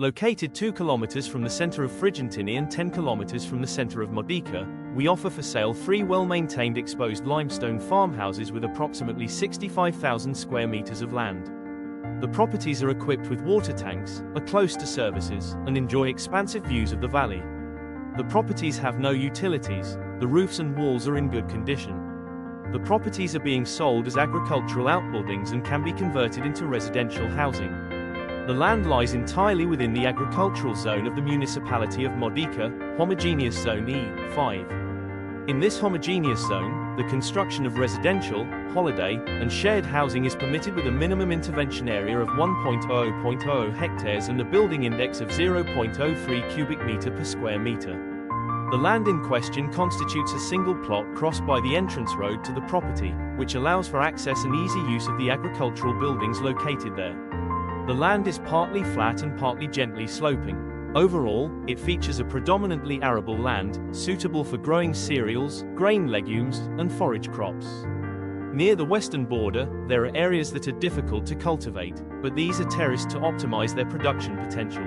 Located 2 kilometers from the center of Frigintini and 10 kilometers from the center of Modica, we offer for sale 3 well-maintained exposed limestone farmhouses with approximately 65,000 square meters of land. The properties are equipped with water tanks, are close to services, and enjoy expansive views of the valley. The properties have no utilities, the roofs and walls are in good condition. The properties are being sold as agricultural outbuildings and can be converted into residential housing. The land lies entirely within the agricultural zone of the municipality of Modica, homogeneous zone E5. In this homogeneous zone, the construction of residential, holiday, and shared housing is permitted with a minimum intervention area of 1.00 hectares and a building index of 0.03 cubic meter per square meter. The land in question constitutes a single plot crossed by the entrance road to the property, which allows for access and easy use of the agricultural buildings located there. The land is partly flat and partly gently sloping. Overall, it features a predominantly arable land, suitable for growing cereals, grain legumes, and forage crops. Near the western border, there are areas that are difficult to cultivate, but these are terraced to optimize their production potential.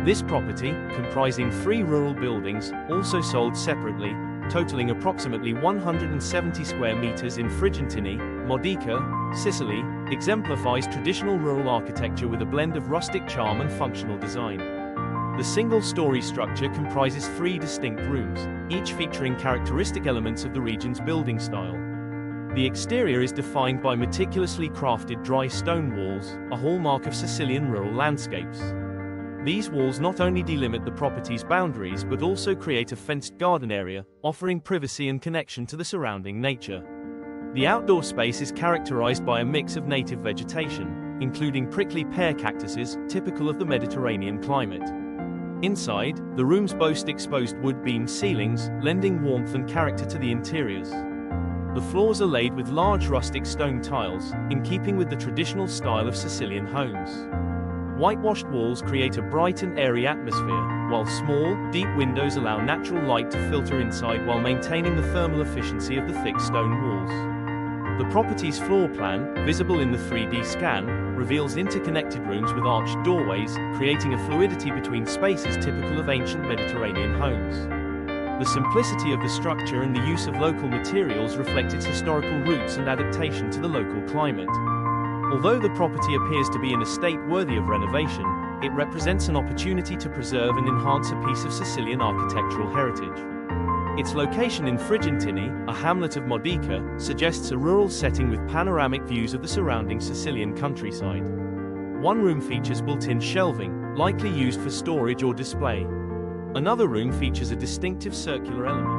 This property, comprising 3 rural buildings, also sold separately, totaling approximately 170 square meters in Frigintini, Modica, Sicily, exemplifies traditional rural architecture with a blend of rustic charm and functional design. The single-story structure comprises 3 distinct rooms, each featuring characteristic elements of the region's building style. The exterior is defined by meticulously crafted dry stone walls, a hallmark of Sicilian rural landscapes. These walls not only delimit the property's boundaries but also create a fenced garden area, offering privacy and connection to the surrounding nature. The outdoor space is characterized by a mix of native vegetation, including prickly pear cactuses, typical of the Mediterranean climate. Inside, the rooms boast exposed wood beam ceilings, lending warmth and character to the interiors. The floors are laid with large rustic stone tiles, in keeping with the traditional style of Sicilian homes. Whitewashed walls create a bright and airy atmosphere, while small, deep windows allow natural light to filter inside while maintaining the thermal efficiency of the thick stone walls. The property's floor plan, visible in the 3D scan, reveals interconnected rooms with arched doorways, creating a fluidity between spaces typical of ancient Mediterranean homes. The simplicity of the structure and the use of local materials reflect its historical roots and adaptation to the local climate. Although the property appears to be in a state worthy of renovation, it represents an opportunity to preserve and enhance a piece of Sicilian architectural heritage. Its location in Frigintini, a hamlet of Modica, suggests a rural setting with panoramic views of the surrounding Sicilian countryside. One room features built-in shelving, likely used for storage or display. Another room features a distinctive circular element.